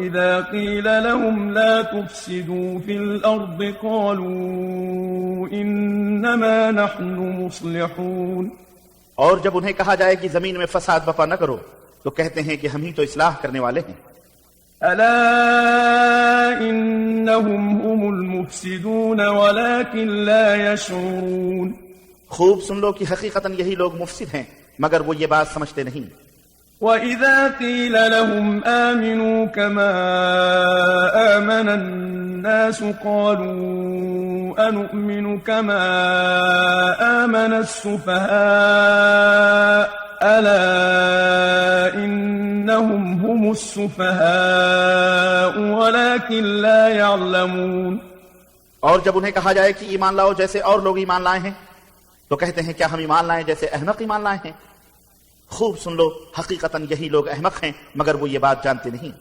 وإذا قيل لهم لا تفسدوا في الأرض قالوا إنما نحن مصلحون और जब उन्हें कहा जाए कि जमीन में फसाद बपा न करो तो कहते हैं कि हम ही तो इस्लाह करने वाले हैं। ألا إنهم هم المفسدون ولكن لا يشعرون खूब सुन लो कि हकीकतन यही लोग मुफसिद हैं मगर वो ये बात समझते नहीं। وإذا قيل لهم آمنوا كما آمن الناس قالوا أنؤمن كما آمن السفهاء ألا إنهم هم السفهاء ولكن لا يعلمون और जब उन्हें कहा जाए कि ईमान लाओ जैसे और लोग ईमान लाए हैं तो कहते हैं क्या हम ईमान लाएं जैसे अहमक ईमान लाए हैं। खूब सुन लो हकीकतन यही लोग अहमक हैं मगर वो ये बात जानते नहीं।